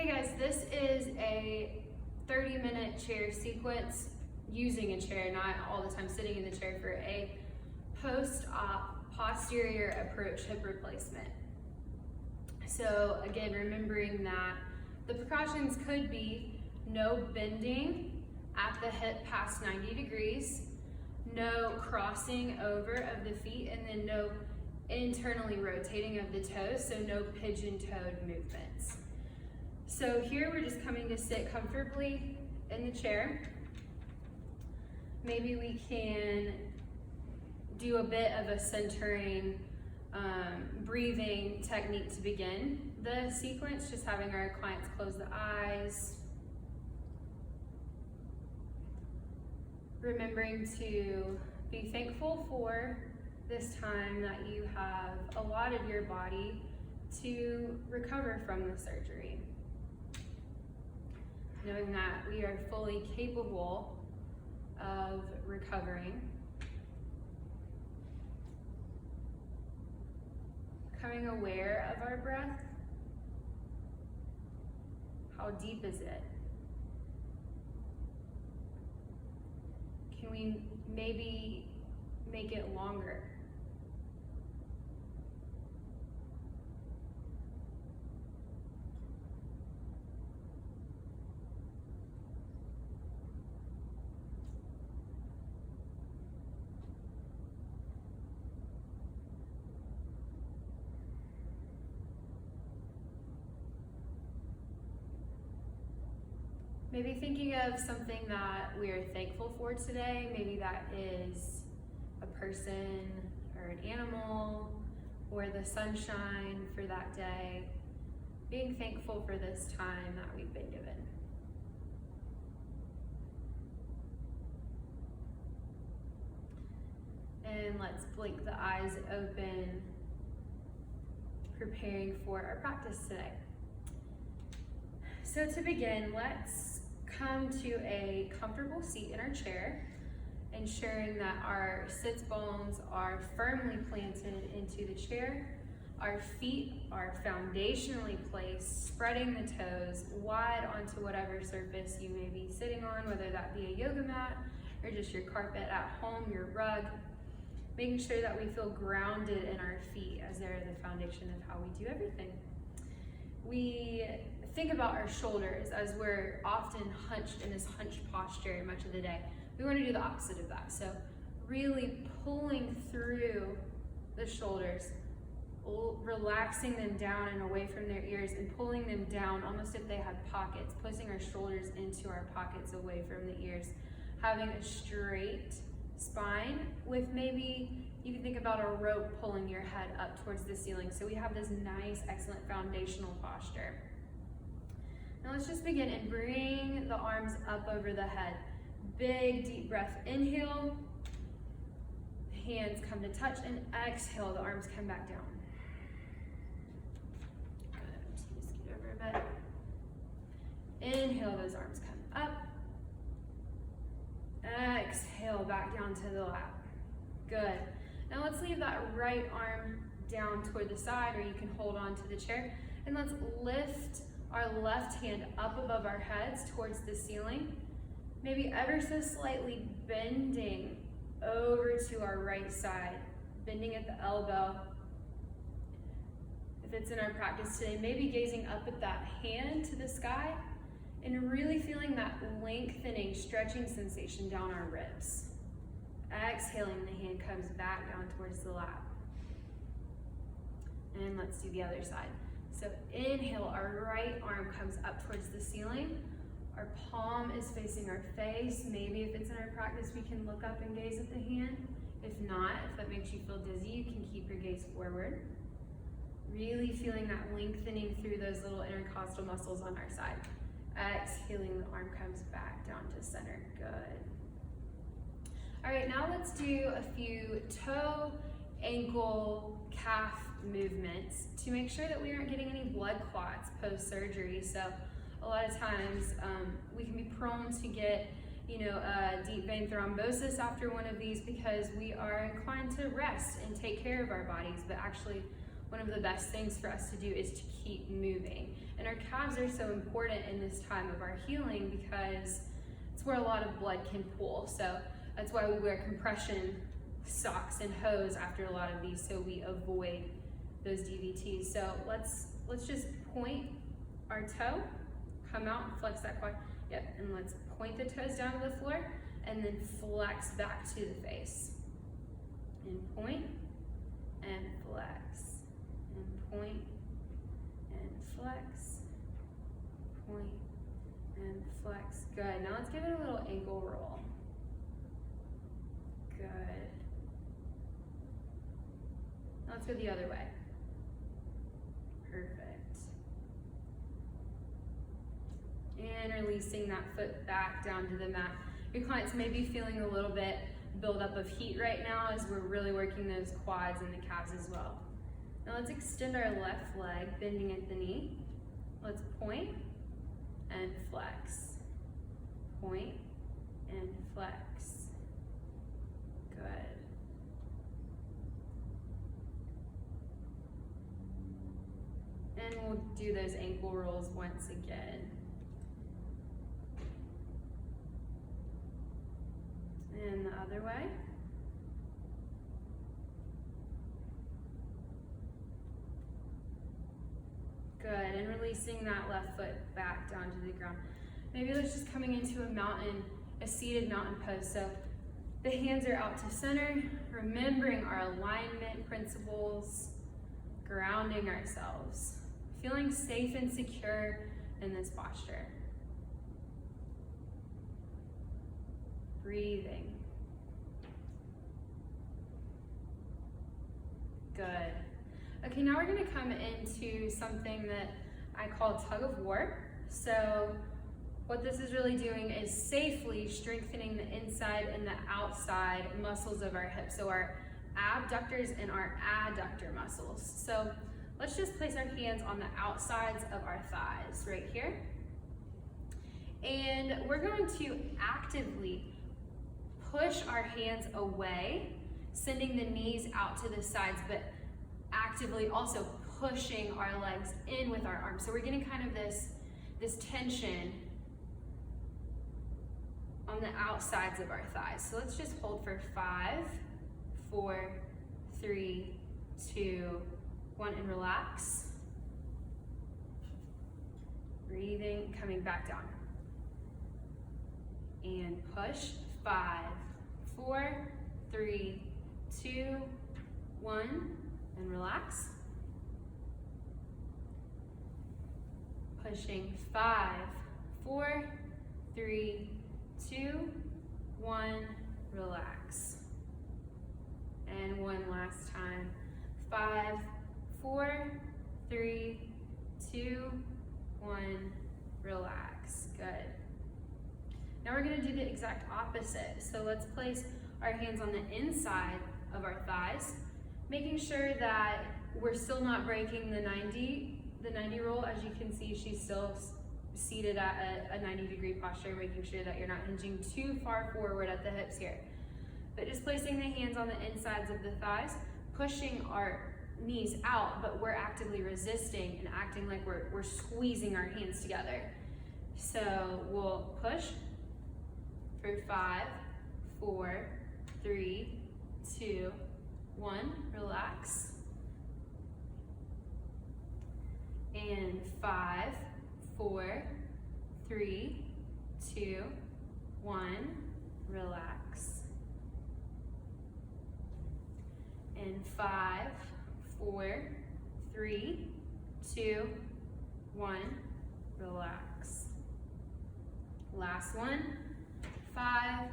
Hey guys, this is a 30-minute chair sequence using a chair, not all the time sitting in the chair, for a post-op posterior approach hip replacement. So again, remembering that the precautions could be no bending at the hip past 90 degrees, no crossing over of the feet, and then no internally rotating of the toes, so no pigeon-toed movements. So here we're just coming to sit comfortably in the chair. Maybe we can do a bit of a centering breathing technique to begin the sequence, just having our clients close the eyes. Remembering to be thankful for this time that you have allotted your body to recover from the surgery. Knowing that we are fully capable of recovering. Becoming aware of our breath. How deep is it? Can we maybe make it longer? Maybe thinking of something that we are thankful for today. Maybe that is a person or an animal or the sunshine for that day. Being thankful for this time that we've been given. And let's blink the eyes open, preparing for our practice today. So to begin, let's come to a comfortable seat in our chair, ensuring that our sits bones are firmly planted into the chair. Our feet are foundationally placed, spreading the toes wide onto whatever surface you may be sitting on, whether that be a yoga mat or just your carpet at home, your rug. Making sure that we feel grounded in our feet, as they're the foundation of how we do everything. We think about our shoulders as we're often hunched in this hunched posture much of the day. We want to do the opposite of that. So really pulling through the shoulders, relaxing them down and away from their ears, and pulling them down almost if they had pockets, placing our shoulders into our pockets away from the ears. Having a straight spine with, maybe you can think about a rope pulling your head up towards the ceiling. So we have this nice, excellent foundational posture. Now let's just begin and bring the arms up over the head. Big, deep breath, inhale. Hands come to touch, and exhale, the arms come back down. Good, just scoot over a bit. Inhale, those arms come up. Exhale, back down to the lap. Good. Now let's leave that right arm down toward the side, or you can hold on to the chair, and let's lift our left hand up above our heads towards the ceiling, maybe ever so slightly bending over to our right side, bending at the elbow. If it's in our practice today, maybe gazing up at that hand to the sky and really feeling that lengthening, stretching sensation down our ribs. Exhaling, the hand comes back down towards the lap. And let's do the other side. So inhale, our right arm comes up towards the ceiling. Our palm is facing our face. Maybe if it's in our practice, we can look up and gaze at the hand. If not, if that makes you feel dizzy, you can keep your gaze forward. Really feeling that lengthening through those little intercostal muscles on our side. Exhaling, the arm comes back down to center. Good. All right, now let's do a few toe, ankle, calf movements to make sure that we aren't getting any blood clots post-surgery. So a lot of times we can be prone to get a deep vein thrombosis after one of these because we are inclined to rest and take care of our bodies, but actually one of the best things for us to do is to keep moving. And our calves are so important in this time of our healing because it's where a lot of blood can pool. So that's why we wear compression socks and hose after a lot of these, so we avoid those DVTs. So let's just point our toe, come out and flex that quad. Yep, and let's point the toes down to the floor and then flex back to the face. And point and flex, and point and flex, point and flex. Good. Now let's give it a little ankle roll. Good. Now let's go the other way. Perfect. And releasing that foot back down to the mat. Your clients may be feeling a little bit buildup of heat right now as we're really working those quads and the calves as well. Now let's extend our left leg, bending at the knee. Let's point and flex. Point and flex. Good. And we'll do those ankle rolls once again. And the other way. Good, and releasing that left foot back down to the ground. Maybe it's just coming into a seated mountain pose. So the hands are out to center, remembering our alignment principles, grounding ourselves, feeling safe and secure in this posture. Breathing. Good. Okay, now we're gonna come into something that I call tug of war. So what this is really doing is safely strengthening the inside and the outside muscles of our hips. So our abductors and our adductor muscles. So let's just place our hands on the outsides of our thighs right here. And we're going to actively push our hands away, sending the knees out to the sides, but actively also pushing our legs in with our arms. So we're getting kind of this tension on the outsides of our thighs. So let's just hold for 5, 4, 3, 2, 1, and relax. Breathing, coming back down. And push. 5, 4, 3, 2, 1, and relax. Pushing 5, 4, 3, 2, 1, relax. And one last time. 5, 4, 3, 2, 1, relax. Good. Now we're going to do the exact opposite. So let's place our hands on the inside of our thighs, making sure that we're still not breaking the 90 roll. As you can see, she's still seated at a 90-degree posture, making sure that you're not hinging too far forward at the hips here. But just placing the hands on the insides of the thighs, pushing our knees out, but we're actively resisting and acting like we're squeezing our hands together. So we'll push for 5, 4, 3, 2, 1, relax. And 5, 4, 3, 2, 1, relax. And 5, 4, 3, 2, 1, relax. Last one. 5,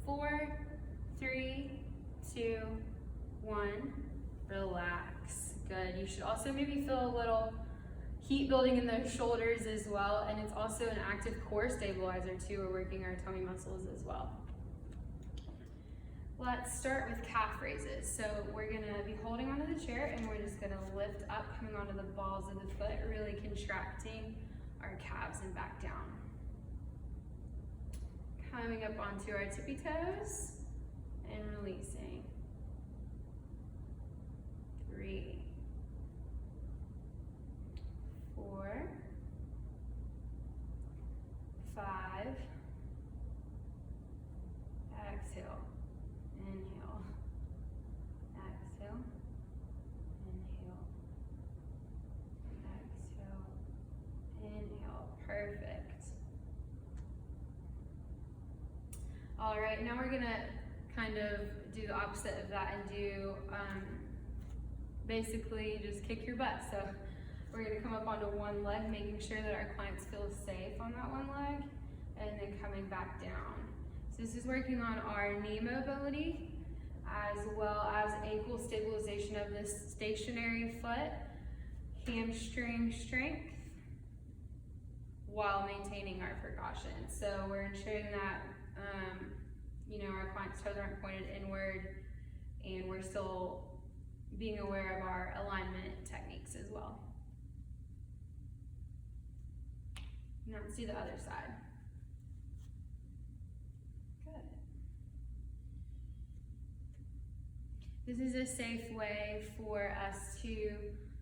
4, 3, 2, 1, relax. Good. You should also maybe feel a little heat building in those shoulders as well, and it's also an active core stabilizer too. We're working our tummy muscles as well. Let's start with calf raises. So we're gonna be holding onto the chair and we're just gonna lift up, coming onto the balls of the foot, really contracting our calves and back down. Coming up onto our tippy toes and releasing. 3, 4, 5, exhale, inhale, exhale, inhale, exhale, inhale, perfect. All right, now we're gonna kind of do the opposite of that and do basically just kick your butt. So we're gonna come up onto one leg, making sure that our clients feel safe on that one leg, and then coming back down. So this is working on our knee mobility, as well as ankle stabilization of this stationary foot, hamstring strength, while maintaining our precaution. So we're ensuring that our client's toes aren't pointed inward, and we're still being aware of our alignment techniques as well. Now let's do the other side. Good. This is a safe way for us to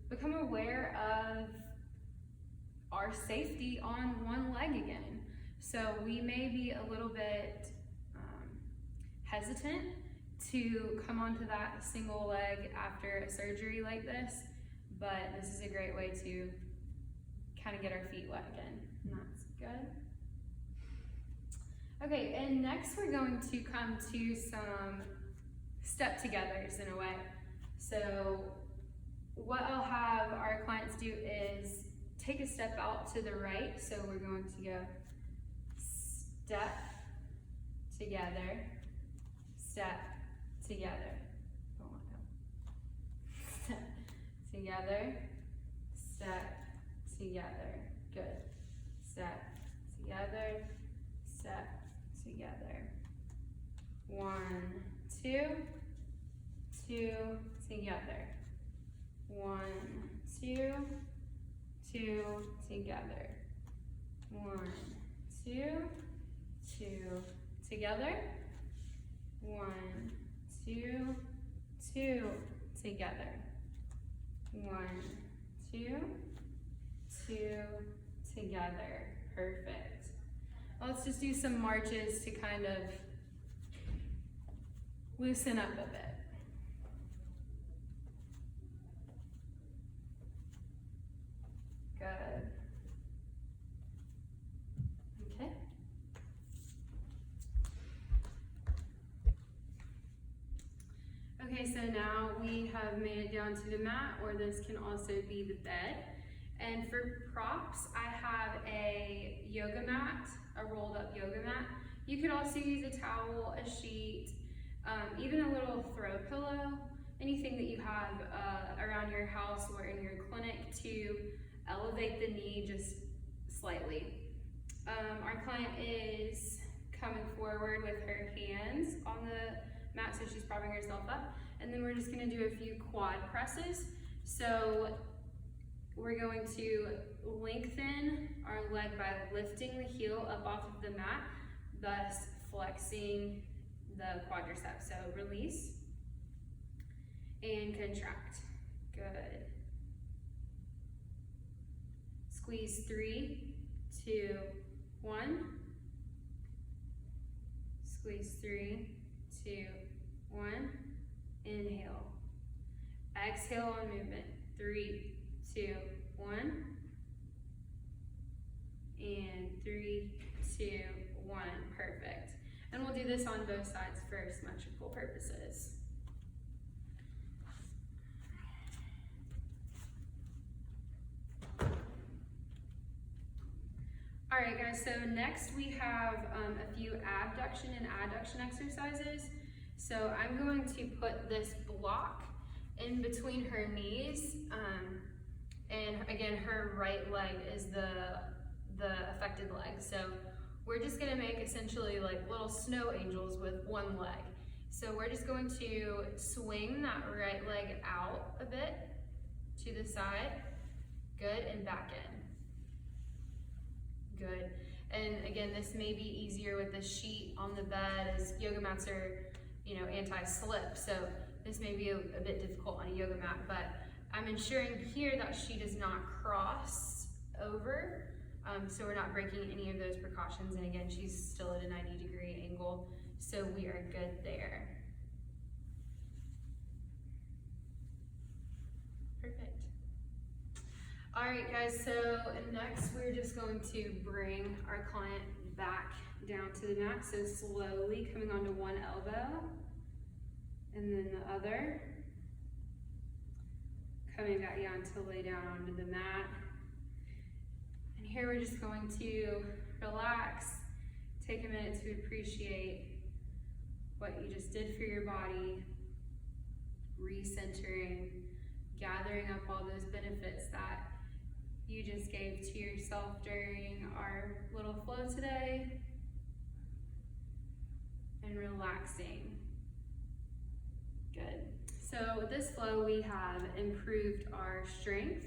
become aware of our safety on one leg again. So we may be a little bit hesitant to come onto that single leg after a surgery like this, but this is a great way to kind of get our feet wet again, and that's good. Okay, and next we're going to come to some step togethers in a way. So what I'll have our clients do is take a step out to the right. So we're going to go step together, step together, step together, step together, good, step together, step together, 1, 2, 2, together, 1, 2, 2, together, 1, 2, 2, together, 1, 2, 2, together, 1, 2, 2, together, perfect. Let's just do some marches to kind of loosen up a bit. Good. Okay. Okay, so now we have made it down to the mat, or this can also be the bed. And for props, I have a yoga mat, a rolled up yoga mat. You could also use a towel, a sheet, even a little throw pillow, anything that you have around your house or in your clinic to elevate the knee just slightly. Our client is coming forward with her hands on the mat, so she's propping herself up. And then we're just gonna do a few quad presses. So we're going to lengthen our leg by lifting the heel up off of the mat, thus flexing the quadriceps. So release and contract. Good. Squeeze 3, 2, 1. Squeeze 3, 2, 1. Inhale. Exhale on movement. 3, 2, 1. And 3, 2, 1. Perfect. And we'll do this on both sides for symmetrical purposes. All right, guys, so next we have a few abduction and adduction exercises. So I'm going to put this block in between her knees, and again, her right leg is the affected leg. So we're just gonna make essentially like little snow angels with one leg. So we're just going to swing that right leg out a bit to the side, good, and back in, good. And again, this may be easier with the sheet on the bed, as yoga mats are, anti-slip. So this may be a bit difficult on a yoga mat, but I'm ensuring here that she does not cross over. So we're not breaking any of those precautions. And again, she's still at a 90-degree angle, so we are good there. Perfect. All right, guys, so next we're just going to bring our client back down to the mat. So slowly coming onto one elbow and then the other. Coming back down to lay down onto the mat. And here we're just going to relax, take a minute to appreciate what you just did for your body, recentering, gathering up all those benefits that you just gave to yourself during our little flow today, and relaxing. Good. So with this flow, we have improved our strength,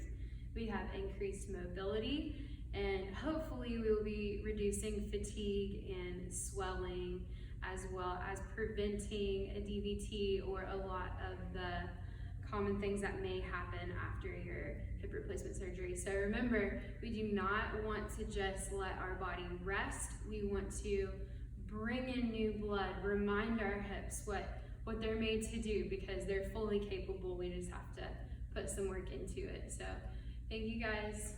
we have increased mobility, and hopefully we will be reducing fatigue and swelling, as well as preventing a DVT or a lot of the common things that may happen after your hip replacement surgery. So remember, we do not want to just let our body rest. We want to bring in new blood, remind our hips what they're made to do, because they're fully capable. We just have to put some work into it. So thank you guys.